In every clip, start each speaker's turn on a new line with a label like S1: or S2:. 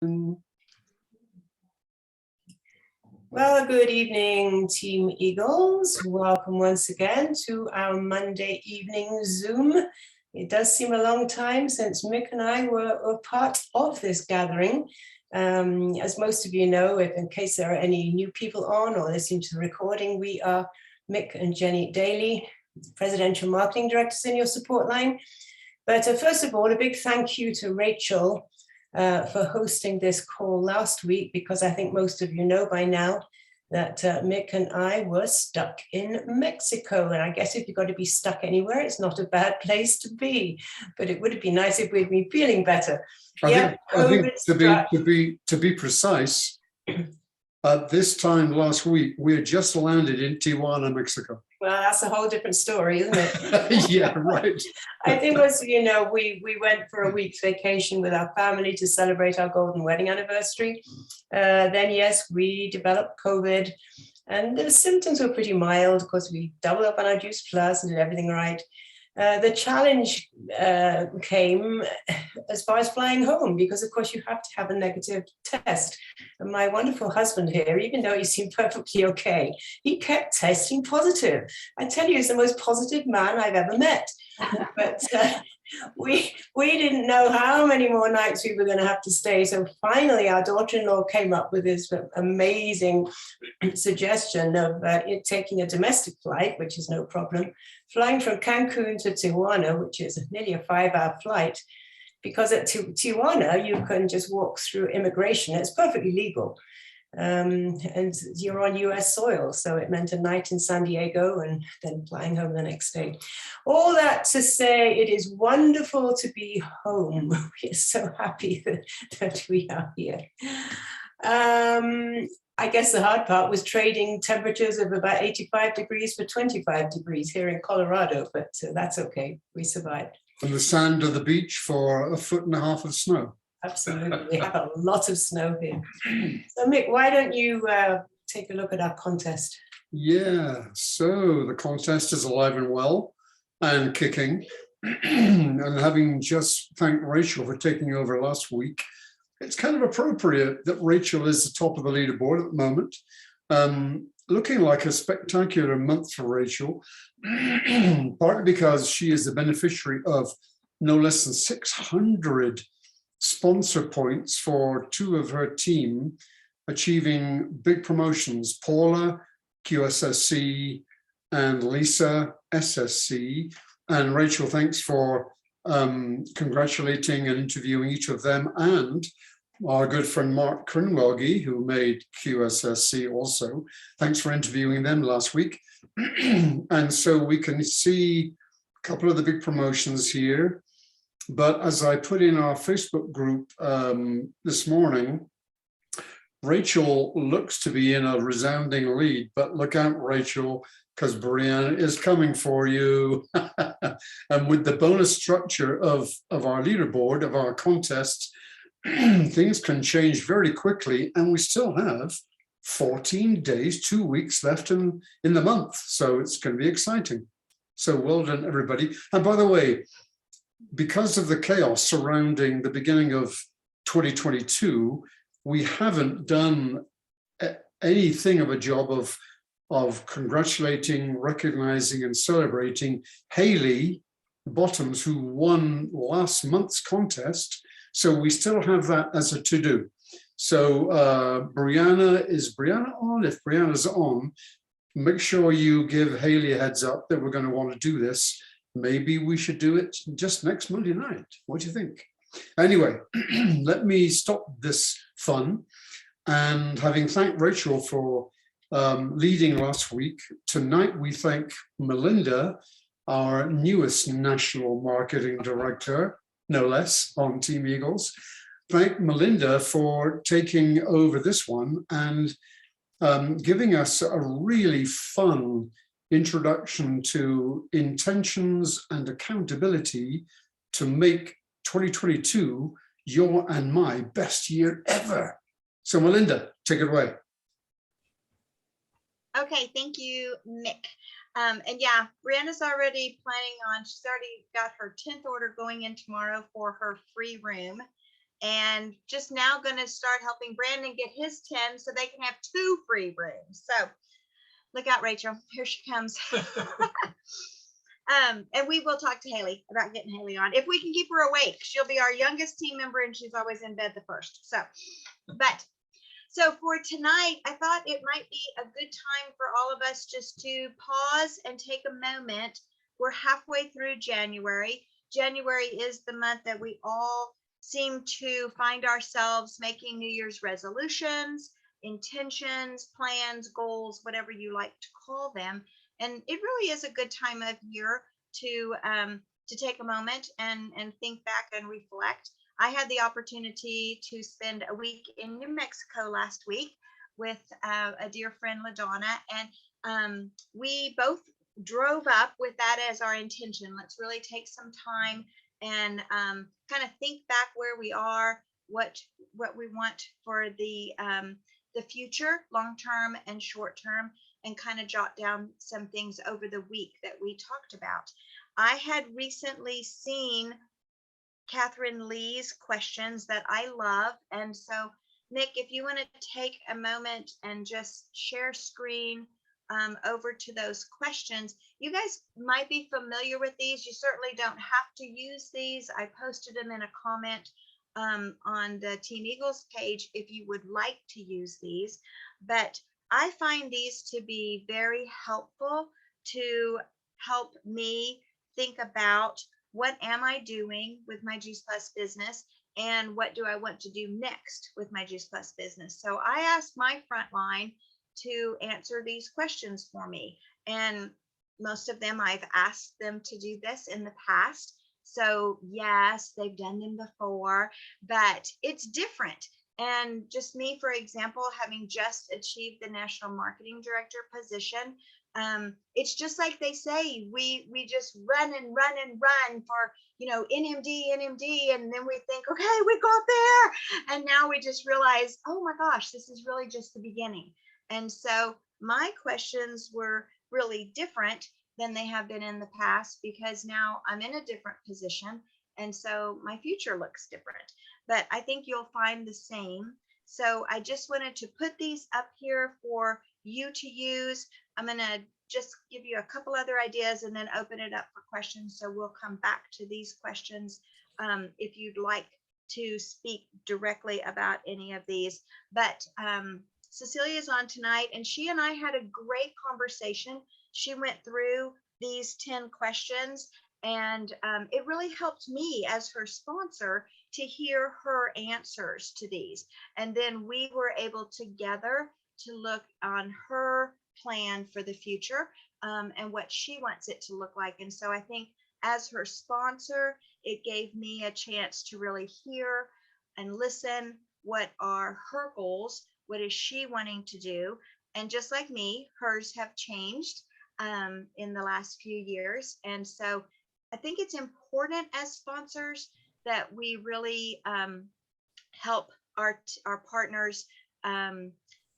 S1: Well, good evening, Team Eagles. Welcome once again to our Monday evening Zoom. It does seem a long time since Mick and I were part of this gathering. As most of you know, in case there are any new people on or listening to the recording, we are Mick and Jenny Daly, Presidential Marketing Directors in your support line. But first of all, a big thank you to Rachel for hosting this call last week, because I think most of you know by now that Mick and I were stuck in Mexico. And I guess if you've got to be stuck anywhere, it's not a bad place to be. But it would be nice if we'd been feeling better.
S2: I think to be precise, at this time last week, we had just landed in Tijuana, Mexico.
S1: Well, that's a whole different story, isn't it?
S2: Yeah, right.
S1: I think most of you know, we went for a week's vacation with our family to celebrate our golden wedding anniversary. Then, yes, we developed COVID, and the symptoms were pretty mild. Of course, we doubled up on our Juice Plus and did everything right. The challenge came as far as flying home, because of course you have to have a negative test. And my wonderful husband here, even though he seemed perfectly okay, he kept testing positive. I tell you, he's the most positive man I've ever met. But we didn't know how many more nights we were going to have to stay. So finally, our daughter-in-law came up with this amazing suggestion of taking a domestic flight, which is no problem, flying from Cancun to Tijuana, which is nearly a 5-hour flight, because at Tijuana, you can just walk through immigration. It's perfectly legal. And you're on US soil. So it meant a night in San Diego and then flying home the next day. All that to say, it is wonderful to be home. We're so happy that we are here. I guess the hard part was trading temperatures of about 85 degrees for 25 degrees here in Colorado, but that's okay. We survived.
S2: And the sand of the beach for 1.5 feet of snow.
S1: Absolutely. We have a lot of snow here. So Mick, why don't you take a look at our contest?
S2: Yeah, so the contest is alive and well and kicking. And having just thanked Rachel for taking over last week, it's kind of appropriate that Rachel is the top of the leaderboard at the moment. Looking like a spectacular month for Rachel, partly because she is the beneficiary of no less than 600 sponsor points for 2 of her team achieving big promotions, Paula, QSSC, and Lisa, SSC. And Rachel, thanks for congratulating and interviewing each of them, and our good friend Melinda Crenwelge, who made QSSC also. Thanks for interviewing them last week. And so we can see a couple of the big promotions here. But as I put in our Facebook group this morning, Rachel looks to be in a resounding lead, but look out, Rachel, because Brianna is coming for you. And with the bonus structure of our leaderboard, of our contest, things can change very quickly, and we still have 14 days, 2 weeks left in the month. So it's going to be exciting. So well done, everybody. And by the way, because of the chaos surrounding the beginning of 2022, we haven't done anything of a job of congratulating, recognizing, and celebrating Haley Bottoms, who won last month's contest. So we still have that as a to-do. So is Brianna on? If Brianna's on, make sure you give Haley a heads up that we're going to want to do this. Maybe we should do it just next Monday night. What do you think? Anyway, let me stop this fun. And having thanked Rachel for leading last week, tonight we thank Melinda, our newest National Marketing Director, no less, on Team Eagles. Thank Melinda for taking over this one and giving us a really fun introduction to intentions and accountability to make 2022 your and my best year ever. So Melinda, take it away.
S3: Okay, thank you, Mick. And yeah, Brianna's already planning on, she's already got her 10th order going in tomorrow for her free room. and just now going to start helping Brandon get his 10 so they can have 2 free rooms. So look out, Rachel. Here she comes. And we will talk to Haley about getting Haley on. If we can keep her awake, she'll be our youngest team member and she's always in bed the first. So for tonight, I thought it might be a good time for all of us just to pause and take a moment. We're halfway through January. January is the month that we all seem to find ourselves making New Year's resolutions, intentions, plans, goals, whatever you like to call them. And it really is a good time of year to take a moment and think back and reflect. I had the opportunity to spend a week in New Mexico last week with a dear friend, LaDonna, and we both drove up with that as our intention. Let's really take some time and kind of think back where we are, what we want for the future, long term and short term, and kind of jot down some things over the week that we talked about. I had recently seen Catherine Lee's questions that I love. And so, Nick, if you want to take a moment and just share screen over to those questions. You guys might be familiar with these. You certainly don't have to use these. I posted them in a comment on the Team Eagles page if you would like to use these. But I find these to be very helpful to help me think about what am I doing with my Juice Plus business and what do I want to do next with my Juice Plus business. So I asked my frontline to answer these questions for me. And most of them, I've asked them to do this in the past. So yes, they've done them before, but it's different. And just me, for example, having just achieved the National Marketing Director position, it's just like they say, we just run and run and run for, NMD, and then we think, okay, we got there. And now we just realize, oh my gosh, this is really just the beginning. And so my questions were really different than they have been in the past because now I'm in a different position. And so my future looks different, but I think you'll find the same. So I just wanted to put these up here for you to use. I'm going to just give you a couple other ideas and then open it up for questions. So we'll come back to these questions if you'd like to speak directly about any of these. But Cecilia's on tonight, and she and I had a great conversation. She went through these 10 questions, and it really helped me as her sponsor to hear her answers to these. And then we were able together to look on her plan for the future and what she wants it to look like. And so I think as her sponsor, it gave me a chance to really hear and listen what are her goals, what is she wanting to do. And just like me, hers have changed in the last few years. And so I think it's important as sponsors that we really help our partners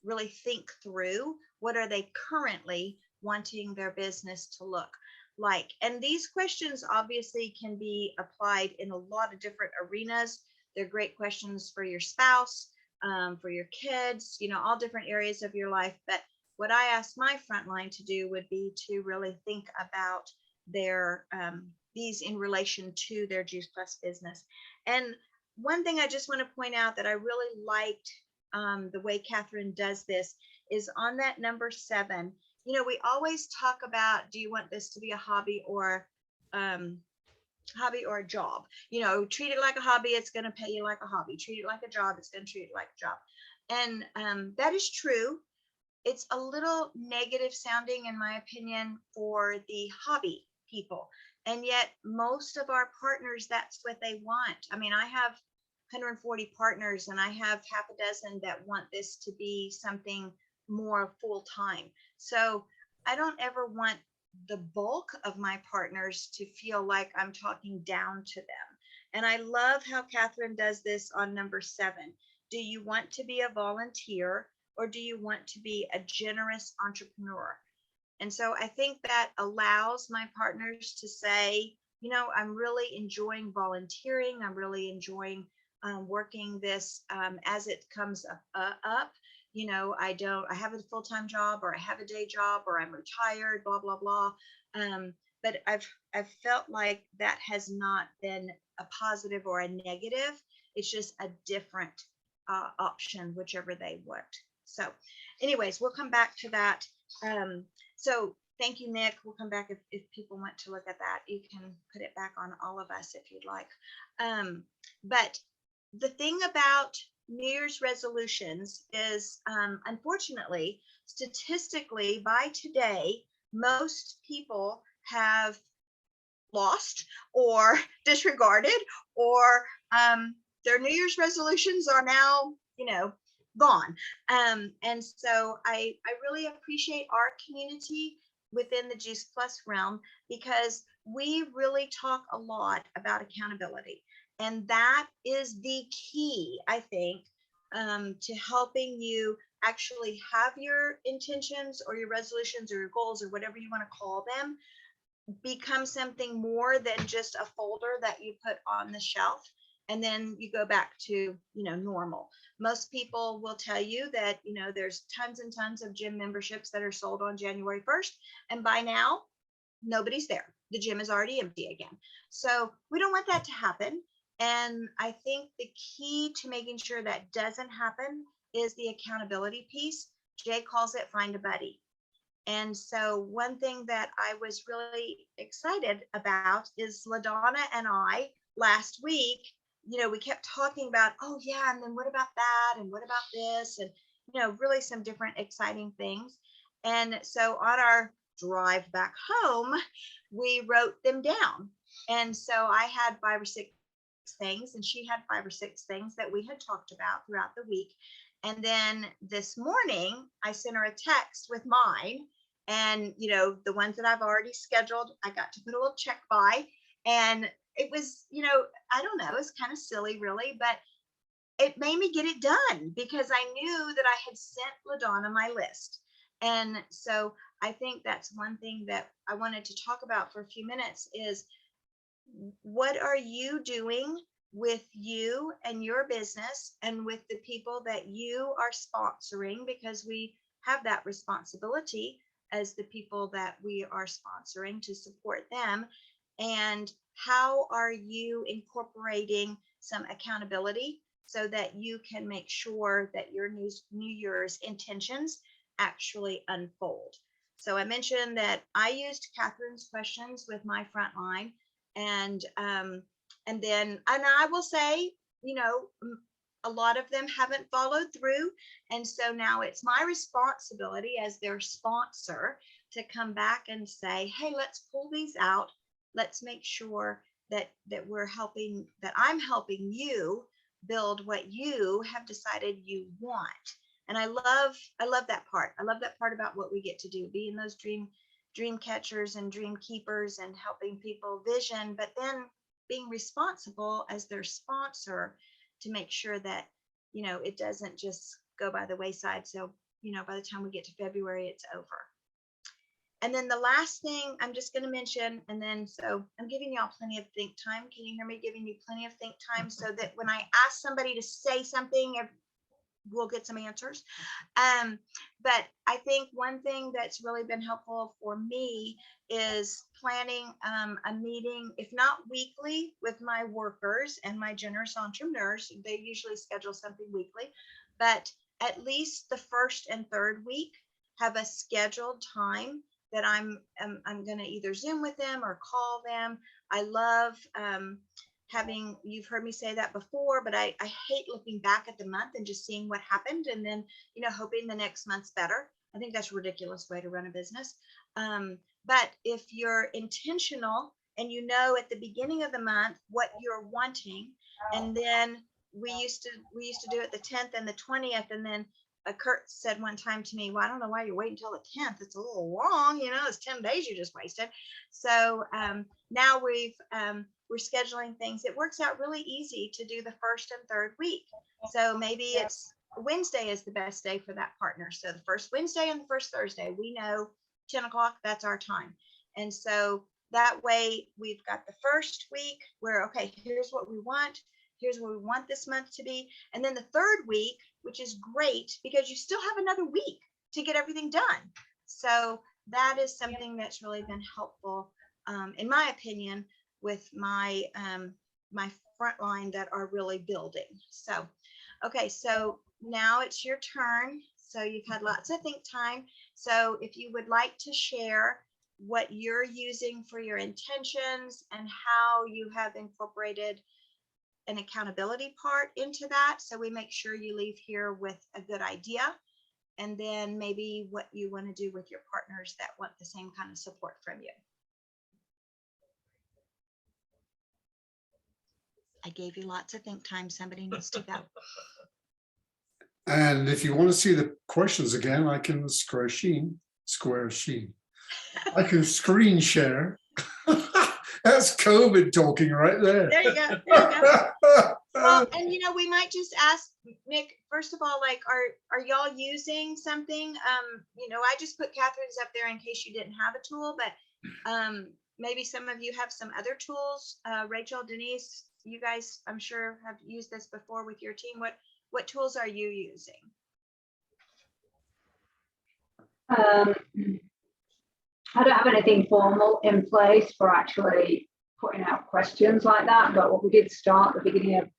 S3: really think through what are they currently wanting their business to look like. And these questions obviously can be applied in a lot of different arenas. They're great questions for your spouse, for your kids, all different areas of your life. But what I asked my frontline to do would be to really think about their these in relation to their Juice Plus business. And one thing I just want to point out that I really liked the way Catherine does this is on that number 7. We always talk about, do you want this to be a hobby or a job? Treat it like a hobby, it's going to pay you like a hobby. Treat it like a job, it's going to treat it like a job. And that is true. It's a little negative sounding, in my opinion, for the hobby people. And yet most of our partners, that's what they want. I mean, I have 140 partners and I have half a dozen that want this to be something more full time. So I don't ever want the bulk of my partners to feel like I'm talking down to them. And I love how Catherine does this on number 7. Do you want to be a volunteer or do you want to be a generous entrepreneur? And so I think that allows my partners to say, I'm really enjoying volunteering. I'm really enjoying working this as it comes up. You know, I have a full-time job, or I have a day job, or I'm retired, blah, blah, blah. But I've felt like that has not been a positive or a negative. It's just a different option, whichever they want. So anyways, we'll come back to that. So thank you, Nick. We'll come back if people want to look at that. You can put it back on all of us if you'd like. But the thing about New Year's resolutions is, unfortunately, statistically, by today, most people have lost or disregarded, or their New Year's resolutions are now, gone. And so I really appreciate our community within the Juice Plus realm, because we really talk a lot about accountability. And that is the key, I think, to helping you actually have your intentions or your resolutions or your goals or whatever you want to call them become something more than just a folder that you put on the shelf and then you go back to normal. Most people will tell you that there's tons and tons of gym memberships that are sold on January 1st, and by now nobody's there. The gym is already empty again. So we don't want that to happen. And I think the key to making sure that doesn't happen is the accountability piece. Jay calls it find a buddy. And so one thing that I was really excited about is LaDonna and I last week, we kept talking about, oh yeah, and then what about that? And what about this? And, really some different exciting things. And so on our drive back home, we wrote them down. And so I had 5 or 6 things, and she had 5 or 6 things that we had talked about throughout the week. And then this morning, I sent her a text with mine. And, the ones that I've already scheduled, I got to put a little check by. And it was, I don't know, it's kind of silly, really, but it made me get it done because I knew that I had sent LaDonna my list. And so I think that's one thing that I wanted to talk about for a few minutes is, what are you doing with you and your business and with the people that you are sponsoring? Because we have that responsibility as the people that we are sponsoring to support them. And how are you incorporating some accountability so that you can make sure that your New Year's intentions actually unfold? So I mentioned that I used Catherine's questions with my front line. And I will say, a lot of them haven't followed through. And so now it's my responsibility as their sponsor to come back and say, hey, let's pull these out. Let's make sure that I'm helping you build what you have decided you want. And I love that part. I love that part about what we get to do, being those dream catchers and dream keepers and helping people vision, but then being responsible as their sponsor to make sure that, it doesn't just go by the wayside. So, by the time we get to February, it's over. And then the last thing I'm just going to mention, and then so I'm giving y'all plenty of think time. Can you hear me giving you plenty of think time so that when I ask somebody to say something, we'll get some answers. But I think one thing that's really been helpful for me is planning a meeting, if not weekly, with my workers and my generous entrepreneurs. They usually schedule something weekly, but at least the first and third week have a scheduled time that I'm going to either Zoom with them or call them. I love you've heard me say that before, but I hate looking back at the month and just seeing what happened and then, hoping the next month's better. I think that's a ridiculous way to run a business. But if you're intentional and at the beginning of the month what you're wanting, and then we used to do it the 10th and the 20th, and then Kurt said one time to me, well, I don't know why you're waiting until the 10th. It's a little long, it's 10 days you just wasted. So now we're scheduling things. It works out really easy to do the first and third week. So maybe it's Wednesday is the best day for that partner. So the first Wednesday and the first Thursday, we know 10 o'clock, that's our time. And so that way we've got the first week where, okay, here's what we want. here's what we want this month to be. And then the third week, which is great because you still have another week to get everything done. So that is something that's really been helpful, in my opinion, with my my front line that are really building. So, okay, so now it's your turn. So you've had lots of think time. So if you would like to share what you're using for your intentions and how you have incorporated an accountability part into that, so we make sure you leave here with a good idea, and then maybe what you want to do with your partners that want the same kind of support from you. I gave you lots of think time. Somebody needs to go.
S2: And if you want to see the questions again, I can I can screen share. That's COVID talking right there.
S3: There you go. There you go. Well, and we might just ask Nick, first of all, like, are y'all using something? I just put Catherine's up there in case you didn't have a tool, but maybe some of you have some other tools. Rachel, Denise, you guys, I'm sure, have used this before with your team. What tools are you using?
S4: I don't have anything formal in place for actually putting out questions like that, but what we did start at the beginning of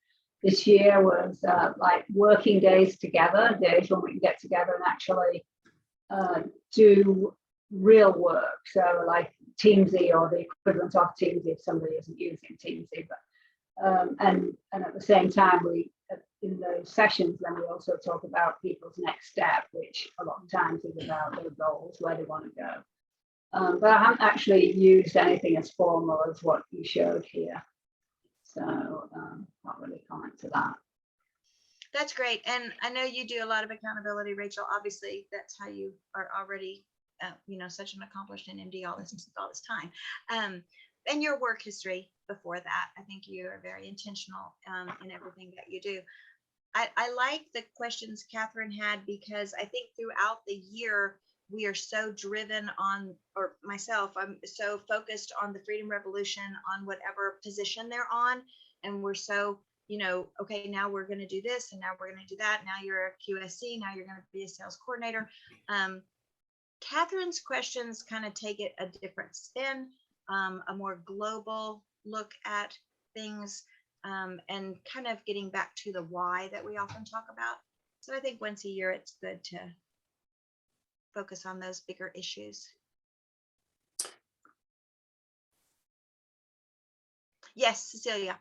S4: this year was like working days together, days when we can get together and actually do real work. So like Teamsy or the equivalent of Teamsy if somebody isn't using Teamsy, but and at the same time we in those sessions then we also talk about people's next step, which a lot of times is about their goals, where they want to go. But I haven't actually used anything as formal as what you showed here. So not really comment to that.
S3: That's great. And I know you do a lot of accountability, Rachel. Obviously, that's how you are already, such an accomplished MD all this time. And your work history before that, I think you are very intentional in everything that you do. I like the questions Catherine had because I think throughout the year, we are so driven on, or myself, I'm so focused on the Freedom Revolution, on whatever position they're on. And we're so, okay, now we're going to do this and now we're going to do that. Now you're a QSC, now you're going to be a sales coordinator. Catherine's questions kind of take it a different spin, a more global look at things, and kind of getting back to the why that we often talk about. So I think once a year, it's good to focus on those bigger issues. Yes, Cecilia.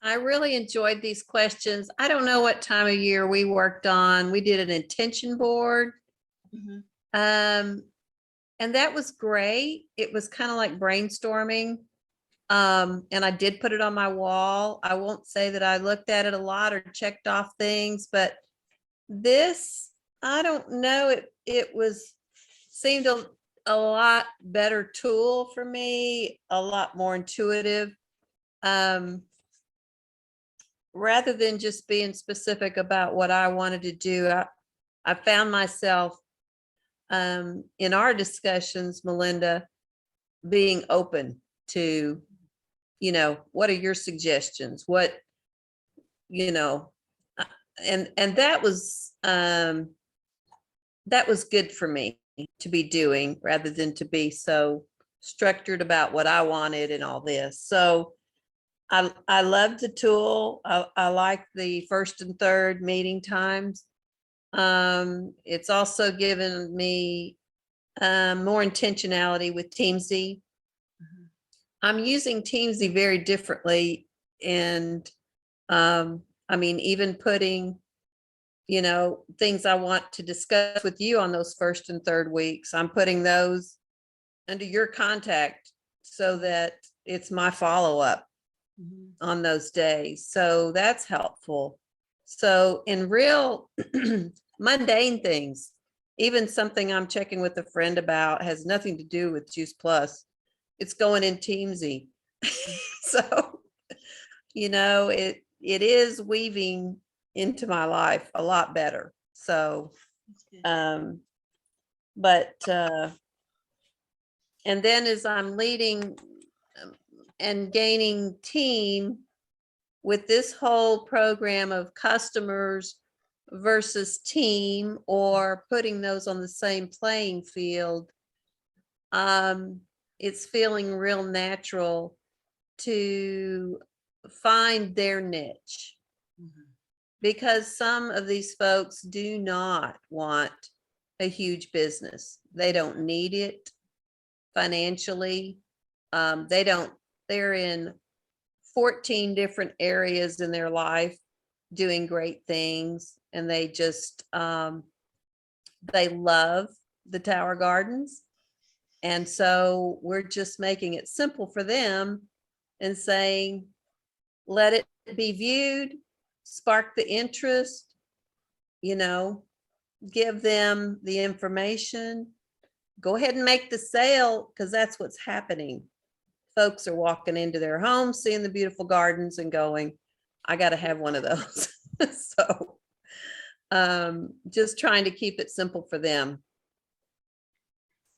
S5: I really enjoyed these questions. I don't know what time of year we worked on. We did an intention board.
S3: Mm-hmm.
S5: And that was great. It was kind of like brainstorming. And I did put it on my wall. I won't say that I looked at it a lot or checked off things, but this, I don't know, it seemed a lot better tool for me, a lot more intuitive. Rather than just being specific about what I wanted to do, I found myself in our discussions, Melinda, being open to, what are your suggestions? What, and that was good for me to be doing rather than to be so structured about what I wanted and all this. So I love the tool. I like the first and third meeting times. It's also given me more intentionality with Teamsy.
S3: Mm-hmm.
S5: I'm using Teamsy very differently. And even putting, things I want to discuss with you on those first and third weeks, I'm putting those under your contact so that it's my follow-up on those days. So that's helpful. So in real mundane things, even something I'm checking with a friend about has nothing to do with Juice Plus. It's going in Teamsy. So, it is weaving into my life a lot better. So, and then as I'm leading and gaining team, with this whole program of customers versus team, or putting those on the same playing field, it's feeling real natural to find their niche, because some of these folks do not want a huge business. They don't need it financially. They're in 14 different areas in their life doing great things, and they just they love the Tower Gardens. And so we're just making it simple for them and saying, let it be viewed, spark the interest, give them the information, go ahead and make the sale, because that's what's happening. Folks are walking into their homes, seeing the beautiful gardens and going, I got to have one of those. So just trying to keep it simple for them.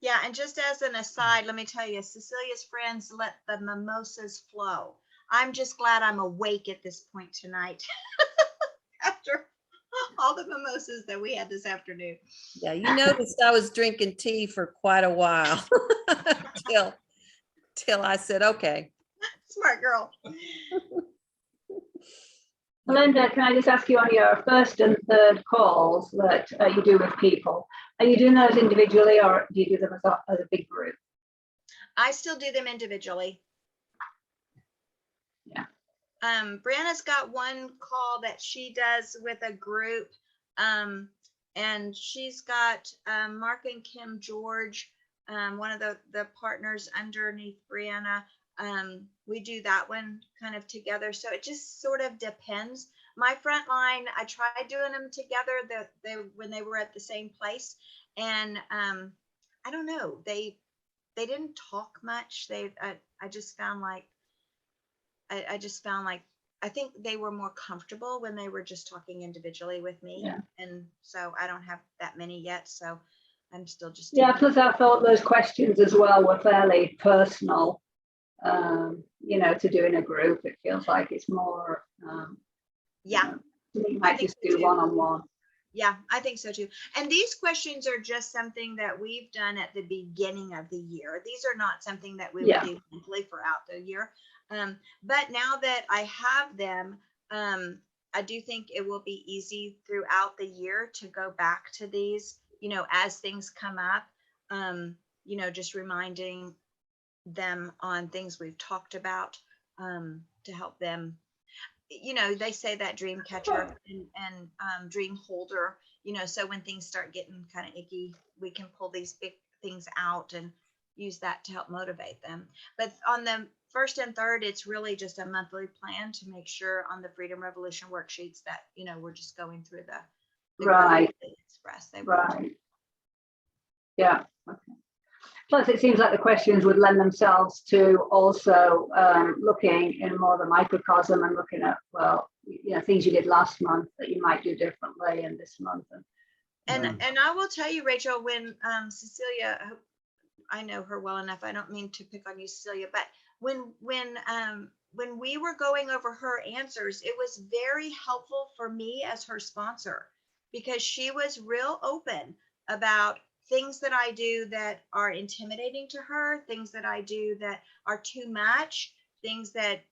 S3: Yeah, and just as an aside, let me tell you, Cecilia's friends let the mimosas flow. I'm just glad I'm awake at this point tonight after all the mimosas that we had this afternoon.
S5: Yeah, you noticed I was drinking tea for quite a while till I said, okay.
S3: Smart girl.
S4: Melinda, can I just ask you, on your first and third calls that you do with people, are you doing those individually, or do you do them as a big group?
S3: I still do them individually.
S4: Yeah.
S3: Brianna's got one call that she does with a group, and she's got Mark and Kim George, one of the partners underneath Brianna. We do that one kind of together. So it just sort of depends. My front line, I tried doing them together when they were at the same place. And I don't know, they didn't talk much. I just found like, I think they were more comfortable when they were just talking individually with me.
S4: Yeah.
S3: And so I don't have that many yet. So I'm still just.
S4: Yeah, plus I thought those questions as well were fairly personal. To do in a group, it feels like it's more.
S3: Yeah.
S4: You might just do one-on-one.
S3: Yeah, I think so too. And these questions are just something that we've done at the beginning of the year. These are not something that we would do monthly throughout the year. But now that I have them, I do think it will be easy throughout the year to go back to these, as things come up, just reminding them on things we've talked about, to help them. They say that dream catcher and dream holder, so when things start getting kind of icky, we can pull these big things out and use that to help motivate them. But on the first and third, it's really just a monthly plan to make sure on the Freedom Revolution worksheets that, we're just going through the
S4: right.
S3: Express.
S4: Right. Yeah. Okay. Plus, it seems like the questions would lend themselves to also looking in more of a microcosm and looking at, things you did last month that you might do differently in this month.
S3: And I will tell you, Rachel, when Cecilia, I know her well enough, I don't mean to pick on you, Cecilia, but when we were going over her answers, it was very helpful for me as her sponsor, because she was real open about things that I do that are intimidating to her, things that I do that are too much, things that,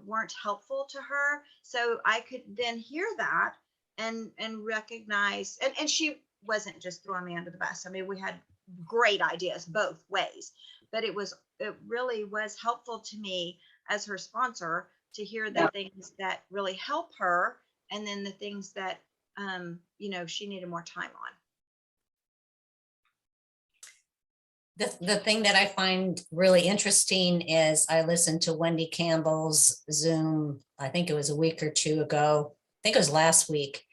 S3: weren't helpful to her. So I could then hear that and recognize, and she wasn't just throwing me under the bus. I mean, we had great ideas both ways, but it really was helpful to me as her sponsor to hear the things that really help her, and then the things that, she needed more time on.
S6: The thing that I find really interesting is I listened to Wendy Campbell's Zoom, I think it was a week or two ago, I think it was last week,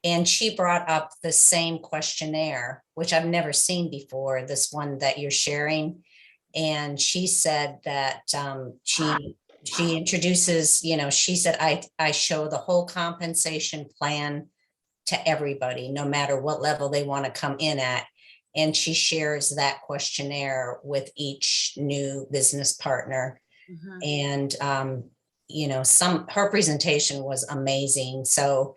S6: and she brought up the same questionnaire, which I've never seen before, this one that you're sharing. And she said that she introduces, she said, I show the whole compensation plan to everybody, no matter what level they want to come in at. And she shares that questionnaire with each new business partner. Mm-hmm. And her presentation was amazing. So,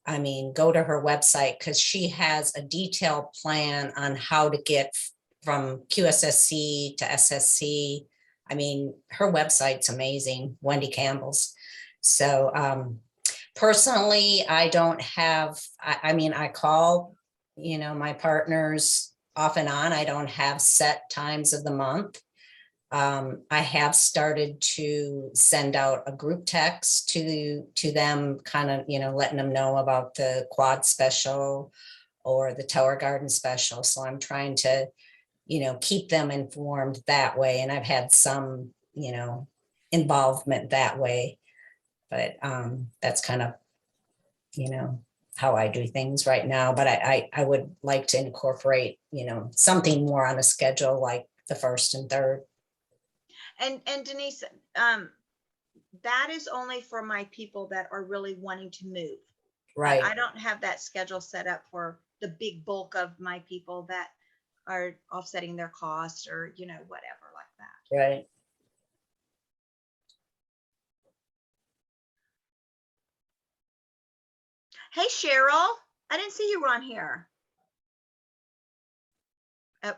S6: I mean, go to her website because she has a detailed plan on how to get from QSSC to SSC. I mean, her website's amazing, Wendy Campbell's. So personally, I don't have, I mean, I call, my partners off and on. I don't have set times of the month. I have started to send out a group text to them, kind of, letting them know about the quad special or the Tower Garden special. So I'm trying to, keep them informed that way. And I've had some, involvement that way. But that's kind of, how I do things right now. But I would like to incorporate, something more on a schedule like the 1st and 3rd.
S3: And Denise, that is only for my people that are really wanting to move.
S6: Right.
S3: I don't have that schedule set up for the big bulk of my people that are offsetting their costs or, whatever like that.
S6: Right.
S3: Hey, Cheryl, I didn't see you were on here. Oh,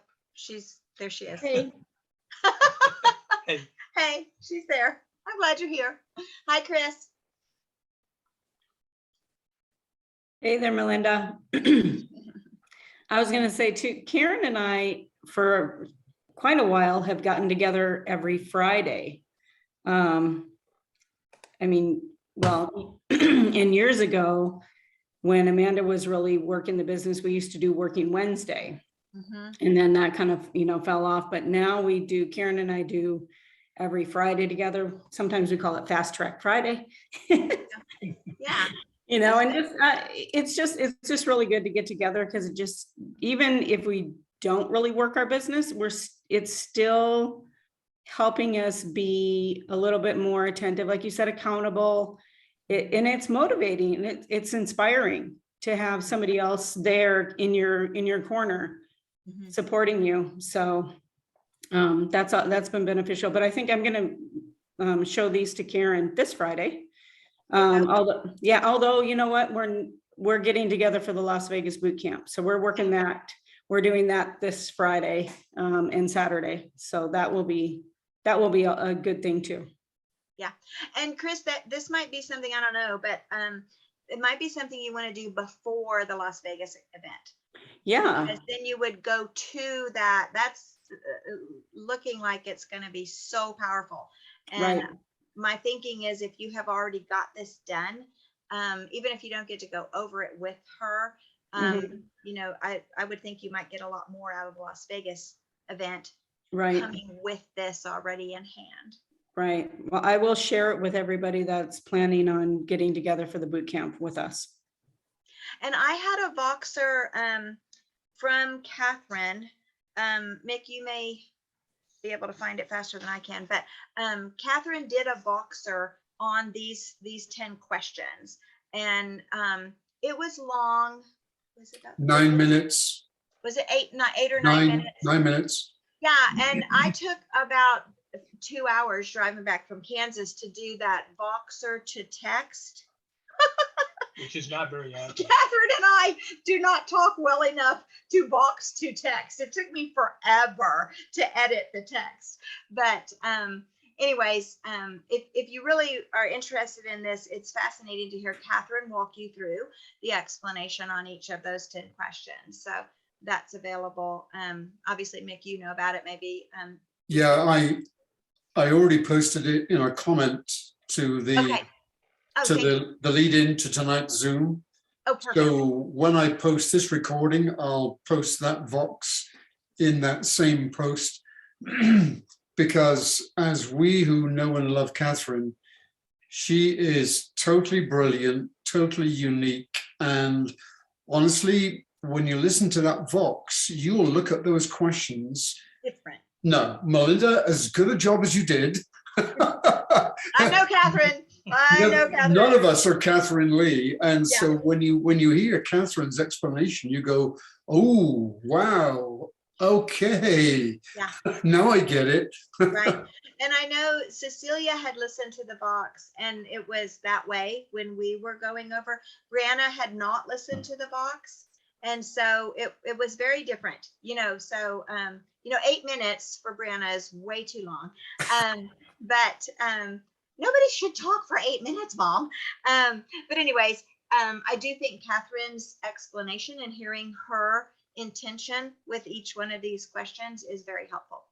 S3: there she is.
S7: Hey.
S3: Hey, she's there. I'm glad you're here. Hi, Chris.
S7: Hey there, Melinda. I was going to say too, Karen and I for quite a while have gotten together every Friday. I mean, well, and years ago when Amanda was really working the business, we used to do Working Wednesday. And then that kind of, fell off. But now Karen and I do every Friday together. Sometimes we call it Fast Track Friday.
S3: Yeah.
S7: And it's just really good to get together because it just, even if we don't really work our business, it's still helping us be a little bit more attentive, like you said, accountable. And it's motivating and it's inspiring to have somebody else there in your corner supporting you. So that's been beneficial. But I think I'm going to show these to Karen this Friday. Although you know what, we're getting together for the Las Vegas boot camp, so we're working that. We're doing that this Friday and Saturday, so that will be a good thing too.
S3: Yeah, and Chris, this might be something, I don't know, but it might be something you want to do before the Las Vegas event.
S7: Yeah,
S3: because then you would go to that. That's looking like it's going to be so powerful. And
S7: right.
S3: My thinking is if you have already got this done, even if you don't get to go over it with her, I would think you might get a lot more out of the Las Vegas event coming with this already in hand.
S7: Right. Well, I will share it with everybody that's planning on getting together for the boot camp with us.
S3: And I had a Voxer from Catherine. Mick, you may be able to find it faster than I can, but Catherine did a Voxer on these 10 questions, and it was long. Was it
S2: 9 minutes?
S3: Was it 8 or 9 minutes?
S2: 9 minutes.
S3: Yeah, and I took about 2 hours driving back from Kansas to do that Voxer to text.
S8: Which is not very accurate.
S3: Catherine and I do not talk well enough to box to text. It took me forever to edit the text. But anyways, if you really are interested in this, it's fascinating to hear Catherine walk you through the explanation on each of those 10 questions. So that's available. Obviously, Mick, you know about it maybe.
S2: Yeah, I already posted it in a comment to the
S3: okay.
S2: the lead in to tonight's Zoom.
S3: Oh, perfect.
S2: So when I post this recording, I'll post that Vox in that same post because as we who know and love Catherine, she is totally brilliant, totally unique. And honestly, when you listen to that Vox, you'll look at those questions.
S3: Different.
S2: No, Melinda, as good a job as you did.
S3: I know Catherine. I know Catherine.
S2: None of us are Catherine Lee. And so
S3: Yeah.
S2: when you hear Catherine's explanation, you go, oh, wow. Okay.
S3: Yeah.
S2: Now I get it.
S3: Right. And I know Cecilia had listened to the box and it was that way when we were going over. Brianna had not listened to the box. And so it was very different, so, 8 minutes for Brianna is way too long. But nobody should talk for 8 minutes, Mom. But anyways, I do think Catherine's explanation and hearing her intention with each one of these questions is very helpful.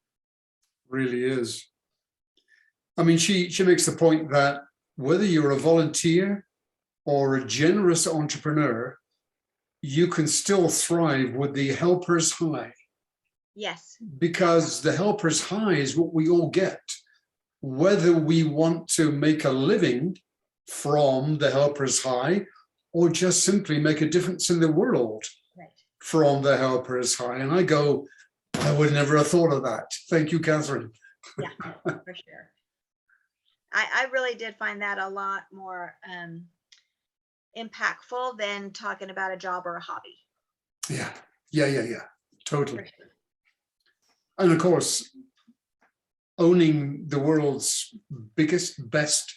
S2: Really is. I mean, she makes the point that whether you're a volunteer or a generous entrepreneur, you can still thrive with the helper's high,
S3: Yes.
S2: because the helper's high is what we all get, whether we want to make a living from the helper's high or just simply make a difference in the world
S3: Right.
S2: from the helper's high. And I go, I would never have thought of that. Thank you, Catherine.
S3: Yeah, for sure. I really did find that a lot more impactful than talking about a job or a hobby.
S2: Yeah. Totally.
S3: For sure.
S2: And of course, owning the world's biggest, best,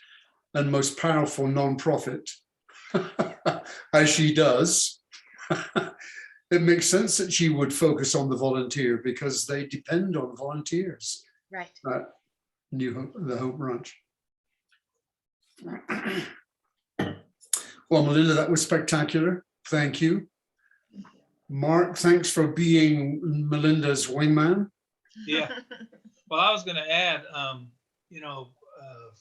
S2: and most powerful nonprofit, as she does, it makes sense that she would focus on the volunteer because they depend on volunteers.
S3: Right.
S2: The Hope Ranch. Well, Melinda, that was spectacular. Thank you. Mark, thanks for being Melinda's wingman.
S8: Yeah. Well, I was going to add,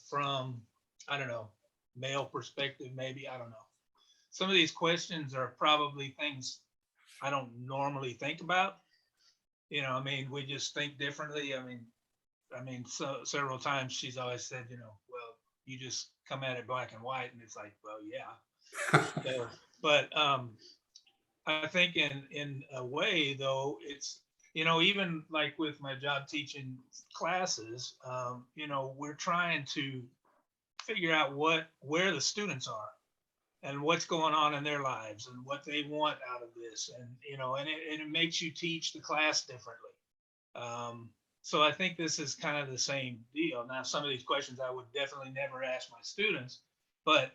S8: from, I don't know, male perspective, maybe, I don't know. Some of these questions are probably things I don't normally think about. We just think differently. So several times she's always said, well, you just come at it black and white, and it's like, well, yeah. So, but I think in a way, though, it's, even like with my job teaching classes, we're trying to figure out where the students are and what's going on in their lives and what they want out of this. And, it makes you teach the class differently. So I think this is kind of the same deal. Now, some of these questions I would definitely never ask my students, but,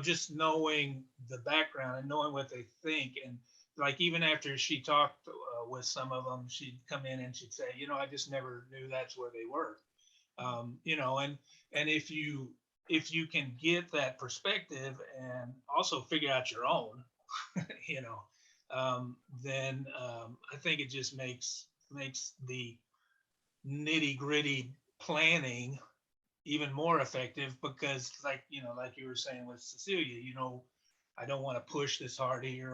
S8: just knowing the background and knowing what they think. And like, even after she talked with some of them, she'd come in and she'd say, I just never knew that's where they were. And if you can get that perspective and also figure out your own, then I think it just makes the nitty gritty planning even more effective, because like you were saying with Cecilia, I don't want to push this hard here,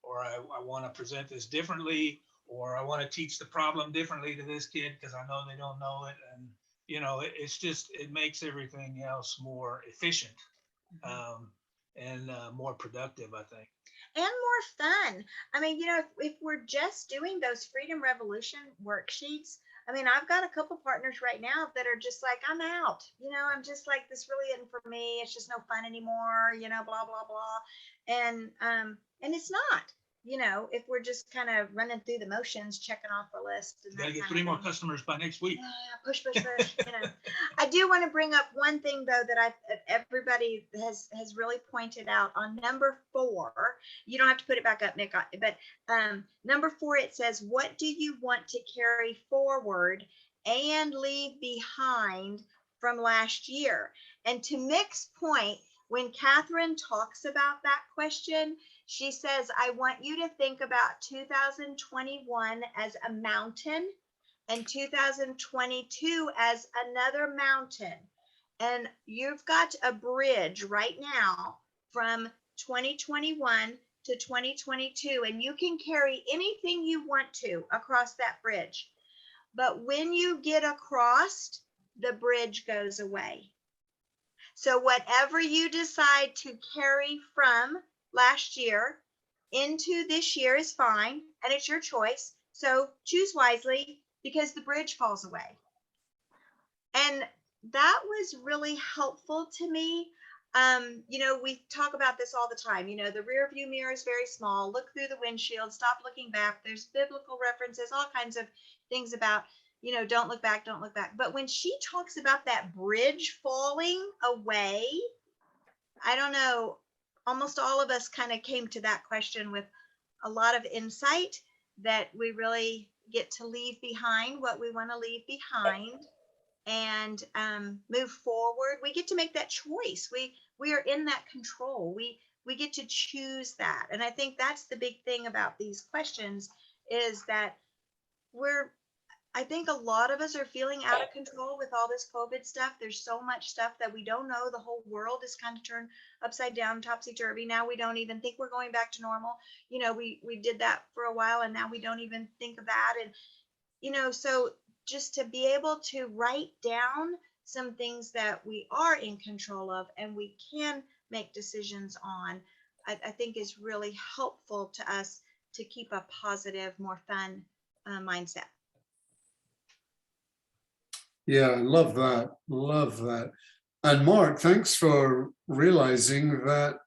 S8: or I want to present this differently, or I want to teach the problem differently to this kid because I know they don't know it. And it makes everything else more efficient and more productive, I think.
S3: And more fun. If we're just doing those Freedom Revolution worksheets, I've got a couple partners right now that are just like, I'm out. I'm just like, this really isn't for me. It's just no fun anymore. Blah blah blah. And it's not. If we're just kind of running through the motions, checking off the list. And
S8: gotta get 3 more customers by next week.
S3: Yeah, push. I do want to bring up one thing though that everybody has really pointed out on number 4. You don't have to put it back up, Nick, but number 4, it says, what do you want to carry forward and leave behind from last year? And to Mick's point, when Catherine talks about that question, she says, I want you to think about 2021 as a mountain and 2022 as another mountain. And you've got a bridge right now from 2021 to 2022, and you can carry anything you want to across that bridge. But when you get across, the bridge goes away. So whatever you decide to carry from last year into this year is fine, and it's your choice. So choose wisely, because the bridge falls away. And that was really helpful to me. You know, we talk about this all the time. You know, the rear view mirror is very small. Look through the windshield, stop looking back. There's biblical references, all kinds of things about, you know, don't look back, don't look back. But when she talks about that bridge falling away, I don't know, almost all of us kind of came to that question with a lot of insight, that we really get to leave behind what we want to leave behind and move forward. We get to make that choice. We are in that control. We get to choose that. And I think that's the big thing about these questions, is that I think a lot of us are feeling out of control with all this COVID stuff. There's so much stuff that we don't know. The whole world is kind of turned upside down, topsy-turvy. Now we don't even think we're going back to normal. You know, we did that for a while, and now we don't even think of that. And, you know, so just to be able to write down some things that we are in control of and we can make decisions on, I think is really helpful to us to keep a positive, more fun mindset.
S2: Yeah, I love that. Love that. And Mark, thanks for realizing that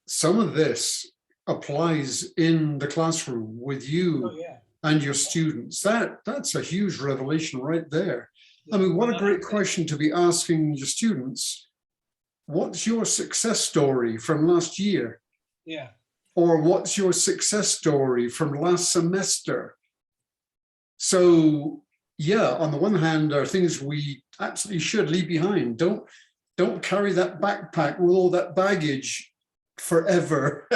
S2: some of this applies in the classroom with you
S8: Oh, yeah.
S2: and your students. That's a huge revelation right there. I mean, what a great question to be asking your students. What's your success story from last year?
S8: Yeah.
S2: Or what's your success story from last semester? So yeah, on the one hand, there are things we absolutely should leave behind. Don't carry that backpack with all that baggage forever.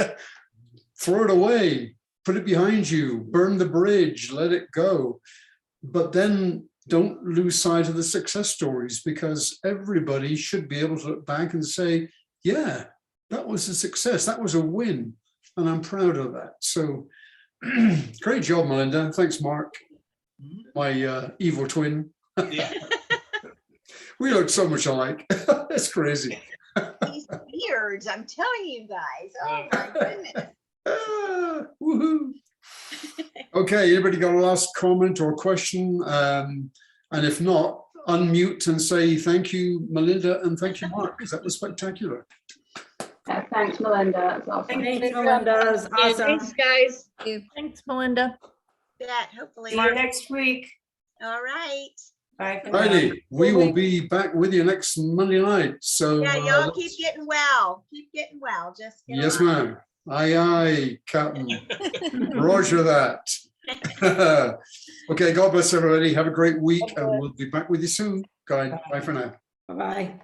S2: Throw it away, put it behind you, burn the bridge, let it go. But then don't lose sight of the success stories, because everybody should be able to look back and say, yeah, that was a success, that was a win, and I'm proud of that. So great job, Melinda. Thanks, Mark. My evil twin.
S8: Yeah.
S2: We look so much alike. That's crazy.
S3: These beards, I'm telling you guys. Oh my goodness.
S2: Woohoo. Okay, anybody got a last comment or question? And if not, unmute and say thank you, Melinda, and thank you, Mark, because that was spectacular.
S4: Yeah, thanks, Melinda. That's awesome.
S7: Thanks, Melinda. It's awesome.
S9: Thanks, guys.
S5: you.
S9: Thanks, Melinda.
S3: That hopefully.
S1: See you next week.
S3: All right.
S1: Bye for now.
S2: Righty, we will be back with you next Monday night. So
S3: Yeah, y'all keep getting well. Keep getting well. Just get
S2: yes,
S3: along.
S2: ma'am. Aye, aye, Captain. Roger that. Okay, God bless everybody. Have a great week, and we'll be back with you soon. Bye for now.
S7: Bye-bye.